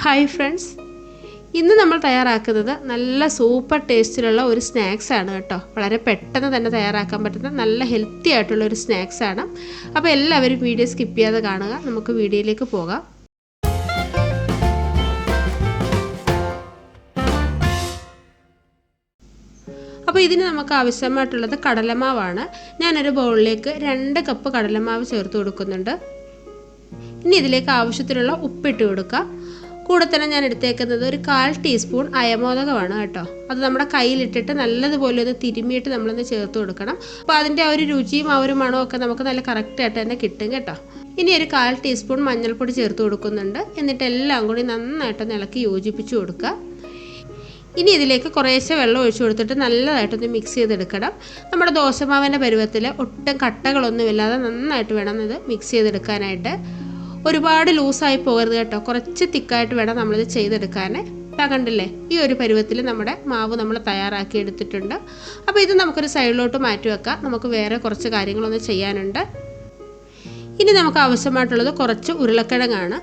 Hi friends, ഇന്ന് നമ്മൾ തയ്യാറാക്കുന്നത് നല്ല സൂപ്പർ ടേസ്റ്റിലുള്ള ഒരു സ്നാക്സ് ആണ് കേട്ടോ. വളരെ പെട്ടെന്ന് തന്നെ തയ്യാറാക്കാൻ പറ്റുന്ന നല്ല ഹെൽത്തി ആയിട്ടുള്ള ഒരു സ്നാക്സ് ആണ്. അപ്പോൾ എല്ലാവരും വീഡിയോ സ്കിപ്പ് ചെയ്യാതെ കാണുക. നമുക്ക് വീഡിയോയിലേക്ക് പോകാം. അപ്പോൾ ഇതിന് നമുക്ക് ആവശ്യമായിട്ടുള്ളത് കടലമാവാണ്. ഞാനൊരു ബൗളിലേക്ക് 2 കപ്പ് കടലമാവ് ചേർത്ത് കൊടുക്കുന്നുണ്ട്. ഇനി ഇതിലേക്ക് ആവശ്യത്തിനുള്ള ഉപ്പിട്ട് കൊടുക്കാം. കൂടെ തന്നെ ഞാൻ എടുത്തേക്കുന്നത് ഒരു 1/4 ടീസ്പൂൺ അയമോദകമാണ് കേട്ടോ. അത് നമ്മുടെ കയ്യിലിട്ടിട്ട് നല്ലതുപോലെ ഒന്ന് തിരുമ്മിയിട്ട് നമ്മളൊന്ന് ചേർത്ത് കൊടുക്കണം. അപ്പോൾ അതിൻ്റെ ആ ഒരു രുചിയും ആ ഒരു മണവും ഒക്കെ നമുക്ക് നല്ല കറക്റ്റായിട്ട് തന്നെ കിട്ടും കേട്ടോ. ഇനി ഒരു 1/4 ടീസ്പൂൺ മഞ്ഞൾപ്പൊടി ചേർത്ത് കൊടുക്കുന്നുണ്ട്. എന്നിട്ട് എല്ലാം കൂടി നന്നായിട്ടൊന്ന് ഇളക്കി യോജിപ്പിച്ച് കൊടുക്കുക. ഇനി ഇതിലേക്ക് കുറേശ്ശെ വെള്ളം ഒഴിച്ചു കൊടുത്തിട്ട് നല്ലതായിട്ടൊന്ന് മിക്സ് ചെയ്തെടുക്കണം. നമ്മുടെ ദോശമാവിൻ്റെ പരുവത്തിൽ ഒട്ടും കട്ടകളൊന്നുമില്ലാതെ നന്നായിട്ട് വേണം ഇത് മിക്സ് ചെയ്തെടുക്കാനായിട്ട്. ഒരുപാട് ലൂസായി പോകരുത് കേട്ടോ. കുറച്ച് തിക്കായിട്ട് വേണം നമ്മളിത് ചെയ്തെടുക്കാൻ. കണ്ടില്ലേ, ഈ ഒരു പരുവത്തിൽ നമ്മുടെ മാവ് നമ്മൾ തയ്യാറാക്കി എടുത്തിട്ടുണ്ട്. അപ്പോൾ ഇത് നമുക്കൊരു സൈഡിലോട്ട് മാറ്റി വെക്കാം. നമുക്ക് വേറെ കുറച്ച് കാര്യങ്ങളൊന്ന് ചെയ്യാനുണ്ട്. ഇനി നമുക്ക് ആവശ്യമായിട്ടുള്ളത് കുറച്ച് ഉരുളക്കിഴങ്ങാണ്.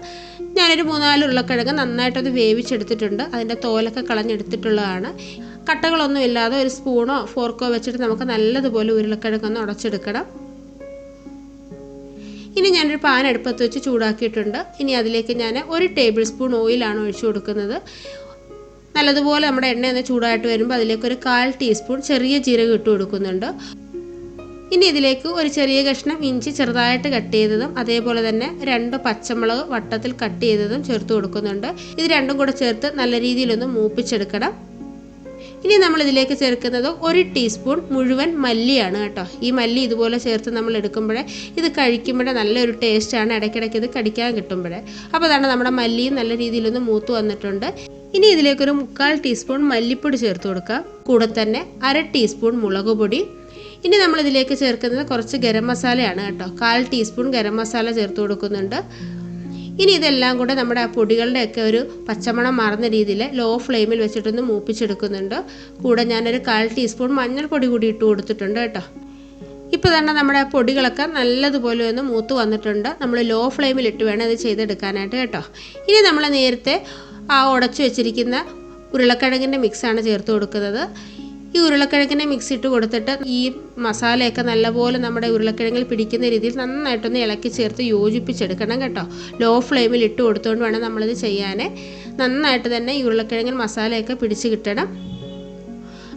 ഞാനൊരു 3-4 ഉരുളക്കിഴങ്ങ് നന്നായിട്ടൊന്ന് വേവിച്ചെടുത്തിട്ടുണ്ട്. അതിൻ്റെ തോലൊക്കെ കളഞ്ഞെടുത്തിട്ടുള്ളതാണ്. കട്ടകളൊന്നും ഇല്ലാതെ ഒരു സ്പൂണോ ഫോർക്കോ വെച്ചിട്ട് നമുക്ക് നല്ലതുപോലെ ഉരുളക്കിഴങ്ങൊന്ന് ഉടച്ചെടുക്കണം. ഇനി ഞാനൊരു പാൻ അടുപ്പത്ത് വെച്ച് ചൂടാക്കിയിട്ടുണ്ട്. ഇനി അതിലേക്ക് ഞാൻ 1 ടേബിൾ സ്പൂൺ ഓയിലാണ് ഒഴിച്ചു കൊടുക്കുന്നത്. നല്ലതുപോലെ നമ്മുടെ എണ്ണ ഒന്ന് ചൂടായിട്ട് വരുമ്പോൾ അതിലേക്ക് ഒരു 1/4 ടീസ്പൂൺ ചെറിയ ജീരകം ഇട്ട് കൊടുക്കുന്നുണ്ട്. ഇനി ഇതിലേക്ക് ഒരു ചെറിയ കഷ്ണം ഇഞ്ചി ചെറുതായിട്ട് കട്ട് ചെയ്തതും അതേപോലെ തന്നെ 2 പച്ചമുളക് വട്ടത്തിൽ കട്ട് ചെയ്തതും ചേർത്ത് കൊടുക്കുന്നുണ്ട്. ഇത് രണ്ടും കൂടെ ചേർത്ത് നല്ല രീതിയിലൊന്ന് മൂപ്പിച്ചെടുക്കണം. ഇനി നമ്മൾ ഇതിലേക്ക് ചേർക്കുന്നത് 1 ടീസ്പൂൺ മുഴുവൻ മല്ലിയാണ് കേട്ടോ. ഈ മല്ലി ഇതുപോലെ ചേർത്ത് നമ്മൾ എടുക്കുമ്പോഴേ ഇത് കഴിക്കുമ്പോഴേ നല്ലൊരു ടേസ്റ്റാണ്. ഇടയ്ക്കിടയ്ക്ക് ഇത് കടിക്കാൻ കിട്ടുമ്പോഴേ. അപ്പോൾ അതാണ് നമ്മുടെ മല്ലിയും നല്ല രീതിയിലൊന്ന് മൂത്ത് വന്നിട്ടുണ്ട്. ഇനി ഇതിലേക്കൊരു 3/4 ടീസ്പൂൺ മല്ലിപ്പൊടി ചേർത്ത് കൊടുക്കുക. കൂടെ തന്നെ 1/2 ടീസ്പൂൺ മുളക് പൊടി. ഇനി നമ്മൾ ഇതിലേക്ക് ചേർക്കുന്നത് കുറച്ച് ഗരം മസാലയാണ് കേട്ടോ. 1/4 ടീസ്പൂൺ ഗരം മസാല ചേർത്ത് കൊടുക്കുന്നുണ്ട്. ഇനി ഇതെല്ലാം കൂടെ നമ്മുടെ ആ പൊടികളുടെയൊക്കെ ഒരു പച്ചമണം മാറുന്ന രീതിയിൽ ലോ ഫ്ലെയിമിൽ വെച്ചിട്ടൊന്ന് മൂപ്പിച്ചെടുക്കുന്നുണ്ട്. കൂടെ ഞാനൊരു 1/4 ടീസ്പൂൺ മഞ്ഞൾപ്പൊടി കൂടി ഇട്ട് കൊടുത്തിട്ടുണ്ട് കേട്ടോ. ഇപ്പോൾ തന്നെ നമ്മുടെ പൊടികളൊക്കെ നല്ലതുപോലെ ഒന്ന് മൂത്ത് വന്നിട്ടുണ്ട്. നമ്മൾ ലോ ഫ്ലെയിമിൽ ഇട്ട് വേണം ഇത് ചെയ്തെടുക്കാനായിട്ട് കേട്ടോ. ഇനി നമ്മൾ നേരത്തെ ആ ഉടച്ചു വെച്ചിരിക്കുന്ന ഉരുളക്കിഴങ്ങിൻ്റെ മിക്സാണ് ചേർത്ത് കൊടുക്കുന്നത്. ഈ ഉരുളക്കിഴങ്ങിനെ മിക്സ് ഇട്ട് കൊടുത്തിട്ട് ഈ മസാലയൊക്കെ നല്ലപോലെ നമ്മുടെ ഉരുളക്കിഴങ്ങിൽ പിടിക്കുന്ന രീതിയിൽ നന്നായിട്ടൊന്ന് ഇളക്കി ചേർത്ത് യോജിപ്പിച്ചെടുക്കണം കേട്ടോ. ലോ ഫ്ലെയിമിൽ ഇട്ട് കൊടുത്തുകൊണ്ട് വേണം നമ്മളിത് ചെയ്യാൻ. നന്നായിട്ട് തന്നെ ഈ ഉരുളക്കിഴങ്ങിൽ മസാലയൊക്കെ പിടിച്ച് കിട്ടണം.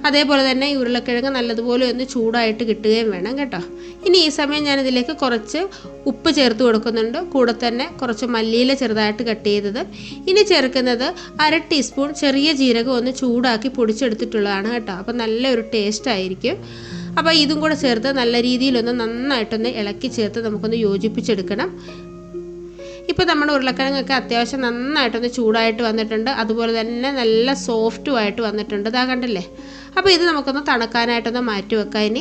അതേപോലെ തന്നെ ഈ ഉരുളക്കിഴങ്ങ് നല്ലതുപോലെ ഒന്ന് ചൂടായിട്ട് കിട്ടുകയും വേണം കേട്ടോ. ഇനി ഈ സമയം ഞാനിതിലേക്ക് കുറച്ച് ഉപ്പ് ചേർത്ത് കൊടുക്കുന്നുണ്ട്. കൂടെ തന്നെ കുറച്ച് മല്ലിയില ചെറുതായിട്ട് കട്ട് ചെയ്തത്. ഇനി ചേർക്കുന്നത് 1/2 ടീസ്പൂൺ ചെറിയ ജീരകം ഒന്ന് ചൂടാക്കി പൊടിച്ചെടുത്തിട്ടുള്ളതാണ് കേട്ടോ. അപ്പോൾ നല്ലൊരു ടേസ്റ്റ് ആയിരിക്കും. അപ്പോൾ ഇതും കൂടെ ചേർത്ത് നല്ല രീതിയിലൊന്ന് നന്നായിട്ടൊന്ന് ഇളക്കി ചേർത്ത് നമുക്കൊന്ന് യോജിപ്പിച്ചെടുക്കണം. ഇപ്പോൾ നമ്മുടെ ഉരുളക്കിഴങ്ങൊക്കെ അത്യാവശ്യം നന്നായിട്ടൊന്ന് ചൂടായിട്ട് വന്നിട്ടുണ്ട്. അതുപോലെ തന്നെ നല്ല സോഫ്റ്റുമായിട്ട് വന്നിട്ടുണ്ട്. ഇതാ കണ്ടില്ലേ. അപ്പോൾ ഇത് നമുക്കൊന്ന് തണുക്കാനായിട്ടൊന്ന് മാറ്റി വെക്കാം.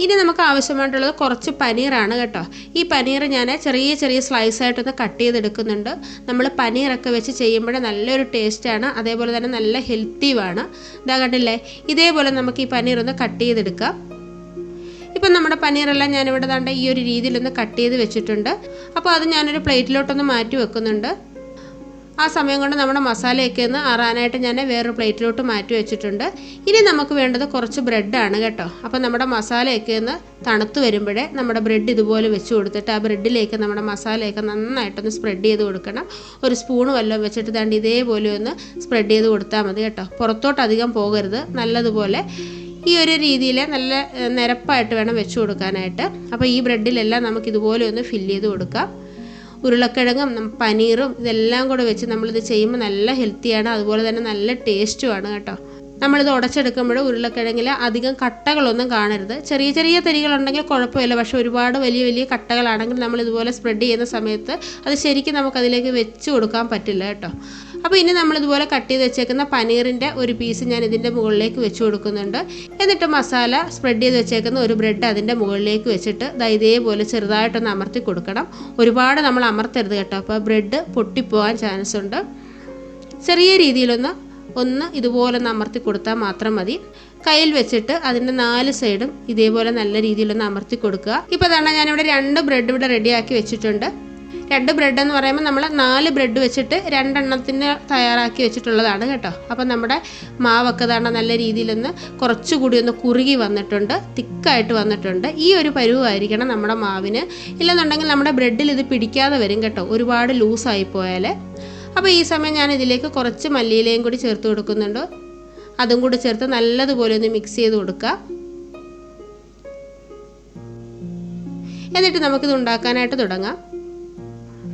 ഇനി നമുക്ക് ആവശ്യമായിട്ടുള്ളത് കുറച്ച് പനീറാണ് കേട്ടോ. ഈ പനീർ ഞാൻ ചെറിയ സ്ലൈസായിട്ടൊന്ന് കട്ട് ചെയ്തെടുക്കുന്നുണ്ട്. നമ്മൾ പനീറൊക്കെ വെച്ച് ചെയ്യുമ്പോൾ നല്ലൊരു ടേസ്റ്റാണ്. അതേപോലെ തന്നെ നല്ല ഹെൽത്തിയുമാണ്. ഇതാ കണ്ടില്ലേ. ഇതേപോലെ നമുക്ക് ഈ പനീർ ഒന്ന് കട്ട് ചെയ്തെടുക്കാം. ഇപ്പം നമ്മുടെ പനീറെല്ലാം ഞാനിവിടെ ദാണ്ട ഈ ഒരു രീതിയിലൊന്ന് കട്ട് ചെയ്ത് വെച്ചിട്ടുണ്ട്. അപ്പോൾ അത് ഞാനൊരു പ്ലേറ്റിലോട്ടൊന്ന് മാറ്റി വെക്കുന്നുണ്ട്. ആ സമയം കൊണ്ട് നമ്മുടെ മസാലയൊക്കെ ഒന്ന് ആറാനായിട്ട് ഞാൻ വേറൊരു പ്ലേറ്റിലോട്ട് മാറ്റി വെച്ചിട്ടുണ്ട്. ഇനി നമുക്ക് വേണ്ടത് കുറച്ച് ബ്രെഡാണ് കേട്ടോ. അപ്പോൾ നമ്മുടെ മസാലയൊക്കെ ഒന്ന് തണുത്ത് വരുമ്പോഴേ നമ്മുടെ ബ്രെഡ് ഇതുപോലെ വെച്ച് കൊടുത്തിട്ട് ആ ബ്രെഡിലേക്ക് നമ്മുടെ മസാലയൊക്കെ നന്നായിട്ടൊന്ന് സ്പ്രെഡ് ചെയ്ത് കൊടുക്കണം. ഒരു സ്പൂണ് വല്ലതും വെച്ചിട്ട് ദാണ്ട് ഇതേപോലെ ഒന്ന് സ്പ്രെഡ് ചെയ്ത് കൊടുത്താൽ മതി കേട്ടോ. പുറത്തോട്ട് അധികം പോകരുത്. നല്ലതുപോലെ ഈ ഒരു രീതിയിൽ നല്ല നിരപ്പായിട്ട് വേണം വെച്ച് കൊടുക്കാനായിട്ട്. അപ്പോൾ ഈ ബ്രെഡിലെല്ലാം നമുക്കിതുപോലെ ഒന്ന് ഫില്ല് ചെയ്ത് കൊടുക്കാം. ഉരുളക്കിഴങ്ങും പനീറും ഇതെല്ലാം കൂടെ വെച്ച് നമ്മളിത് ചെയ്യുമ്പോൾ നല്ല ഹെൽത്തിയാണ്. അതുപോലെ തന്നെ നല്ല ടേസ്റ്റുമാണ് കേട്ടോ. നമ്മളിത് ഉടച്ചെടുക്കുമ്പോൾ ഉരുളക്കിഴങ്ങിൽ അധികം കട്ടകളൊന്നും കാണരുത്. ചെറിയ തരികളുണ്ടെങ്കിൽ കുഴപ്പമില്ല. പക്ഷേ ഒരുപാട് വലിയ കട്ടകളാണെങ്കിൽ നമ്മളിതുപോലെ സ്പ്രെഡ് ചെയ്യുന്ന സമയത്ത് അത് ശരിക്കും നമുക്കതിലേക്ക് വെച്ച് കൊടുക്കാൻ പറ്റില്ല കേട്ടോ. അപ്പോൾ ഇനി നമ്മളിതുപോലെ കട്ട് ചെയ്ത് വെച്ചേക്കുന്ന പനീറിൻ്റെ ഒരു പീസ് ഞാൻ ഇതിൻ്റെ മുകളിലേക്ക് വെച്ച് കൊടുക്കുന്നുണ്ട്. എന്നിട്ട് മസാല സ്പ്രെഡ് ചെയ്ത് വെച്ചേക്കുന്ന ഒരു ബ്രെഡ് അതിൻ്റെ മുകളിലേക്ക് വെച്ചിട്ട് ഇതേപോലെ ചെറുതായിട്ടൊന്ന് അമർത്തി കൊടുക്കണം. ഒരുപാട് നമ്മൾ അമർത്തരുത് കേട്ടോ. അപ്പോൾ ബ്രെഡ് പൊട്ടിപ്പോകാൻ ചാൻസ് ഉണ്ട്. ചെറിയ രീതിയിലൊന്ന് ഇതുപോലെ ഒന്ന് അമർത്തി കൊടുത്താൽ മാത്രം മതി. കയ്യിൽ വെച്ചിട്ട് അതിൻ്റെ 4 സൈഡും ഇതേപോലെ നല്ല രീതിയിലൊന്ന് അമർത്തി കൊടുക്കുക. ഇപ്പോൾ തന്നെ ഞാനിവിടെ 2 ബ്രെഡ് ഇവിടെ റെഡിയാക്കി വെച്ചിട്ടുണ്ട്. 2 ബ്രെഡ് എന്ന് പറയുമ്പോൾ നമ്മൾ 4 ബ്രെഡ് വെച്ചിട്ട് 2 എണ്ണത്തിന് തയ്യാറാക്കി വെച്ചിട്ടുള്ളതാണ് കേട്ടോ. അപ്പോൾ നമ്മുടെ മാവൊക്കെ ദാണ്ട നല്ല രീതിയിലൊന്ന് കുറച്ചുകൂടി ഒന്ന് കുറുകി വന്നിട്ടുണ്ട്, തിക്കായിട്ട് വന്നിട്ടുണ്ട്. ഈ ഒരു പരുവായിരിക്കണം നമ്മുടെ മാവിന്. ഇല്ലെന്നുണ്ടെങ്കിൽ നമ്മുടെ ബ്രെഡിൽ ഇത് പിടിക്കാതെ വരും കേട്ടോ, ഒരുപാട് ലൂസായി പോയാൽ. അപ്പോൾ ഈ സമയം ഞാൻ ഇതിലേക്ക് കുറച്ച് മല്ലിയിലയും കൂടി ചേർത്ത് കൊടുക്കുന്നുണ്ട്. അതും കൂടി ചേർത്ത് നല്ലതുപോലെ ഒന്ന് മിക്സ് ചെയ്ത് കൊടുക്കുക. എന്നിട്ട് നമുക്കിത് ഉണ്ടാക്കാനായിട്ട് തുടങ്ങാം.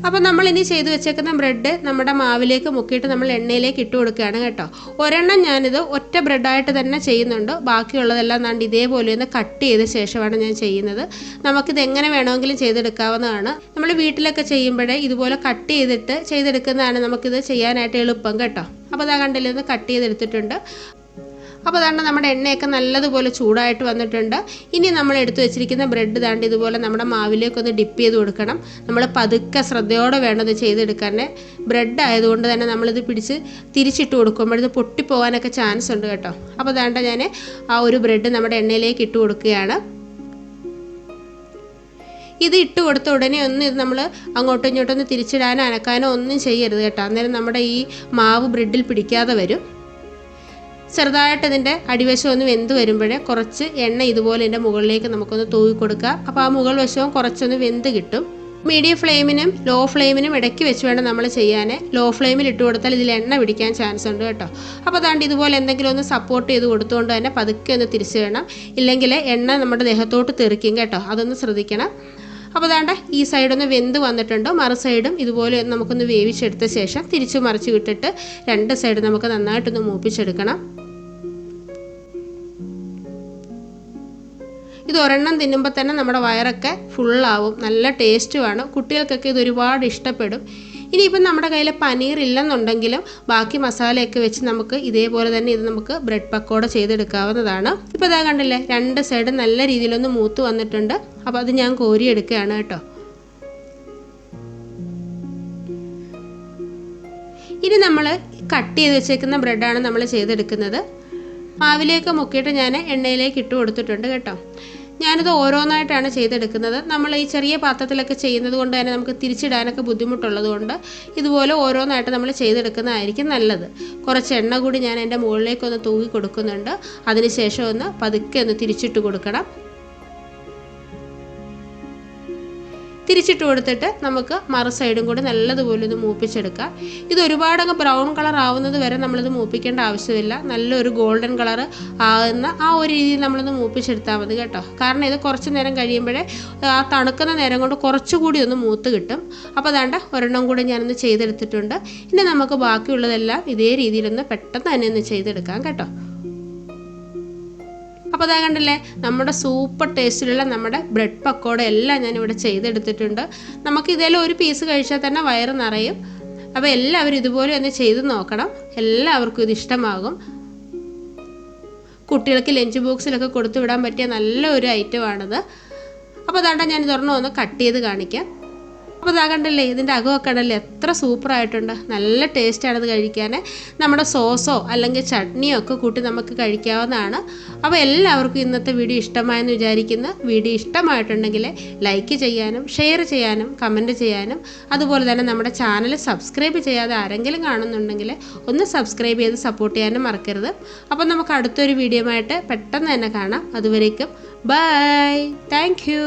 അപ്പോൾ നമ്മളിനി ചെയ്ത് വെച്ചേക്കുന്ന ബ്രെഡ് നമ്മുടെ മാവിലേക്ക് മുക്കിയിട്ട് നമ്മൾ എണ്ണയിലേക്ക് ഇട്ട് കൊടുക്കുകയാണ് കേട്ടോ. ഒരെണ്ണം ഞാനിത് ഒറ്റ ബ്രെഡായിട്ട് തന്നെ ചെയ്യുന്നുണ്ട്. ബാക്കിയുള്ളതെല്ലാം നാണ്ട് ഇതേപോലെ ഒന്ന് കട്ട് ചെയ്ത ശേഷമാണ് ഞാൻ ചെയ്യുന്നത്. നമുക്കിത് എങ്ങനെ വേണമെങ്കിലും ചെയ്തെടുക്കാവുന്നതാണ്. നമ്മൾ വീട്ടിലൊക്കെ ചെയ്യുമ്പോഴേ ഇതുപോലെ കട്ട് ചെയ്തിട്ട് ചെയ്തെടുക്കുന്നതാണ് നമുക്കിത് ചെയ്യാനായിട്ട് എളുപ്പം കേട്ടോ. അപ്പോൾ അതാ കണ്ടില്ലേ, ഒന്ന് കട്ട് ചെയ്തെടുത്തിട്ടുണ്ട്. അപ്പോൾ അതാണ്ട് നമ്മുടെ എണ്ണയൊക്കെ നല്ലതുപോലെ ചൂടായിട്ട് വന്നിട്ടുണ്ട്. ഇനി നമ്മൾ എടുത്തു വെച്ചിരിക്കുന്ന ബ്രെഡ് ദാണ്ട് ഇതുപോലെ നമ്മുടെ മാവിലേക്കൊന്ന് ഡിപ്പ് ചെയ്ത് കൊടുക്കണം. നമ്മൾ പതുക്കെ ശ്രദ്ധയോടെ വേണം ഇത് ചെയ്തെടുക്കാൻ. ബ്രെഡ് ആയതുകൊണ്ട് തന്നെ നമ്മളിത് പിടിച്ച് തിരിച്ചിട്ട് കൊടുക്കുമ്പോൾ ഇത് പൊട്ടിപ്പോകാനൊക്കെ ചാൻസ് ഉണ്ട് കേട്ടോ. അപ്പോൾ ദാണ്ട് ഞാൻ ആ ഒരു ബ്രെഡ് നമ്മുടെ എണ്ണയിലേക്ക് ഇട്ട് കൊടുക്കുകയാണ്. ഇത് ഇട്ട് കൊടുത്ത ഉടനെ ഒന്നും ഇത് നമ്മൾ അങ്ങോട്ടും ഇങ്ങോട്ടൊന്ന് തിരിച്ചിടാനോ അനക്കാനോ ഒന്നും ചെയ്യരുത് കേട്ടോ. അന്നേരം നമ്മുടെ ഈ മാവ് ബ്രെഡിൽ പിടിക്കാതെ വരും. ചെറുതായിട്ട് ഇതിൻ്റെ അടിവശം ഒന്ന് വെന്ത് വരുമ്പോഴേ കുറച്ച് എണ്ണ ഇതുപോലെ ഇതിൻ്റെ മുകളിലേക്ക് നമുക്കൊന്ന് തൂവി കൊടുക്കുക. അപ്പോൾ ആ മുകൾ വശവും കുറച്ചൊന്ന് വെന്ത് കിട്ടും. മീഡിയം ഫ്ലെയിമിനും ലോ ഫ്ലെയിമിനും ഇടയ്ക്ക് വെച്ച് വേണം നമ്മൾ ചെയ്യാൻ. ലോ ഫ്ലെയിമിൽ ഇട്ട് കൊടുത്താൽ ഇതിൽ എണ്ണ പിടിക്കാൻ ചാൻസ് ഉണ്ട് കേട്ടോ. അപ്പോൾ അതാണ്ട് ഇതുപോലെ എന്തെങ്കിലും ഒന്ന് സപ്പോർട്ട് ചെയ്ത് കൊടുത്തുകൊണ്ട് തന്നെ പതുക്കെ ഒന്ന് തിരിച്ച് വേണം, ഇല്ലെങ്കിൽ എണ്ണ നമ്മുടെ ദേഹത്തോട്ട് തെറിക്കും കേട്ടോ. അതൊന്ന് ശ്രദ്ധിക്കണം. അപ്പോൾ അതാണ്ട് ഈ സൈഡൊന്ന് വെന്ത് വന്നിട്ടുണ്ട്. മറു സൈഡും ഇതുപോലെ നമുക്കൊന്ന് വേവിച്ചെടുത്ത ശേഷം തിരിച്ച് മറിച്ച് വിട്ടിട്ട് 2 സൈഡ് നമുക്ക് നന്നായിട്ടൊന്ന് മൂപ്പിച്ചെടുക്കണം. ഇത് ഒരെണ്ണം തിന്നുമ്പോൾ തന്നെ നമ്മുടെ വയറൊക്കെ ഫുള്ളാവും. നല്ല ടേസ്റ്റുമാണ്. കുട്ടികൾക്കൊക്കെ ഇത് ഒരുപാട് ഇഷ്ടപ്പെടും. ഇനിയിപ്പം നമ്മുടെ കയ്യിൽ പനീർ ഇല്ലെന്നുണ്ടെങ്കിലും ബാക്കി മസാലയൊക്കെ വെച്ച് നമുക്ക് ഇതേപോലെ തന്നെ ഇത് നമുക്ക് ബ്രെഡ് പക്കോട ചെയ്തെടുക്കാവുന്നതാണ്. ഇപ്പോൾ ഇതാ കണ്ടില്ലേ, 2 സൈഡ് നല്ല രീതിയിലൊന്ന് മൂത്ത് വന്നിട്ടുണ്ട്. അപ്പോൾ അത് ഞാൻ കോരിയെടുക്കുകയാണ് കേട്ടോ. ഇനി നമ്മൾ കട്ട് ചെയ്ത് വെച്ചേക്കുന്ന ബ്രെഡാണ് നമ്മൾ ചെയ്തെടുക്കുന്നത്. മാവിലേക്ക് മുക്കിയിട്ട് ഞാൻ എണ്ണയിലേക്ക് ഇട്ട് കൊടുത്തിട്ടുണ്ട് കേട്ടോ. ഞാനിത് ഓരോന്നായിട്ടാണ് ചെയ്തെടുക്കുന്നത്. നമ്മൾ ഈ ചെറിയ പാത്രത്തിലൊക്കെ ചെയ്യുന്നത് കൊണ്ട് തന്നെ നമുക്ക് തിരിച്ചിടാനൊക്കെ ബുദ്ധിമുട്ടുള്ളത് കൊണ്ട് ഇതുപോലെ ഓരോന്നായിട്ട് നമ്മൾ ചെയ്തെടുക്കുന്നതായിരിക്കും നല്ലത്. കുറച്ച് എണ്ണ കൂടി ഞാൻ എൻ്റെ മുകളിലേക്കൊന്ന് തൂക്കി കൊടുക്കുന്നുണ്ട്. അതിനുശേഷം ഒന്ന് പതുക്കെ ഒന്ന് തിരിച്ചിട്ട് കൊടുക്കണം. തിരിച്ചിട്ട് കൊടുത്തിട്ട് നമുക്ക് മറു സൈഡും കൂടി നല്ലതുപോലെ ഒന്ന് മൂപ്പിച്ചെടുക്കാം. ഇത് ഒരുപാടങ്ങ് ബ്രൗൺ കളർ ആവുന്നത് വരെ നമ്മളിത് മൂപ്പിക്കേണ്ട ആവശ്യമില്ല. നല്ലൊരു ഗോൾഡൻ കളർ ആകുന്ന ആ ഒരു രീതിയിൽ നമ്മളൊന്ന് മൂപ്പിച്ചെടുത്താൽ മതി കേട്ടോ. കാരണം ഇത് കുറച്ച് നേരം കഴിയുമ്പോഴേ ആ തണുക്കുന്ന നേരം കൊണ്ട് കുറച്ചുകൂടി ഒന്ന് മൂത്ത് കിട്ടും. അപ്പോൾ അതാണ്ട് ഒരെണ്ണം കൂടി ഞാനൊന്ന് ചെയ്തെടുത്തിട്ടുണ്ട്. ഇനി നമുക്ക് ബാക്കിയുള്ളതെല്ലാം ഇതേ രീതിയിലൊന്ന് പെട്ടെന്ന് തന്നെ ഒന്ന് ചെയ്തെടുക്കാം കേട്ടോ. അപ്പോൾ അതാ കണ്ടില്ലേ, നമ്മുടെ സൂപ്പർ ടേസ്റ്റിലുള്ള നമ്മുടെ ബ്രെഡ് പക്കോട എല്ലാം ഞാനിവിടെ ചെയ്തെടുത്തിട്ടുണ്ട്. നമുക്ക് ഇതേലും ഒരു പീസ് കഴിച്ചാൽ തന്നെ വയറ് നിറയും. അപ്പോൾ എല്ലാവരും ഇതുപോലെ ഒന്ന് ചെയ്ത് നോക്കണം. എല്ലാവർക്കും ഇത് ഇഷ്ടമാകും. കുട്ടികൾക്ക് ലഞ്ച് ബോക്സിലൊക്കെ കൊടുത്തു വിടാൻ പറ്റിയ നല്ലൊരു ഐറ്റമാണിത്. അപ്പോൾ അതാണ്ട ഞാൻ ഇതൊരെണ്ണം ഒന്ന് കട്ട് ചെയ്ത് കാണിക്കാം. അപ്പോൾ ഇതാ കണ്ടല്ലേ, ഇതിൻ്റെ അകമൊക്കെ ഉണ്ടല്ലേ എത്ര സൂപ്പറായിട്ടുണ്ട്. നല്ല ടേസ്റ്റാണിത് കഴിക്കാൻ. നമ്മുടെ സോസോ അല്ലെങ്കിൽ ചട്നിയോ ഒക്കെ കൂട്ടി നമുക്ക് കഴിക്കാവുന്നതാണ്. അപ്പോൾ എല്ലാവർക്കും ഇന്നത്തെ വീഡിയോ ഇഷ്ടമായെന്ന് വിചാരിക്കുന്നു. വീഡിയോ ഇഷ്ടമായിട്ടുണ്ടെങ്കിൽ ലൈക്ക് ചെയ്യാനും ഷെയർ ചെയ്യാനും കമൻറ്റ് ചെയ്യാനും അതുപോലെ തന്നെ നമ്മുടെ ചാനൽ സബ്സ്ക്രൈബ് ചെയ്യാതെ ആരെങ്കിലും കാണുന്നുണ്ടെങ്കിൽ ഒന്ന് സബ്സ്ക്രൈബ് ചെയ്ത് സപ്പോർട്ട് ചെയ്യാനും മറക്കരുത്. അപ്പോൾ നമുക്ക് അടുത്തൊരു വീഡിയോ ആയിട്ട് പെട്ടെന്ന് തന്നെ കാണാം. അതുവരേക്കും ബൈ. Thank you.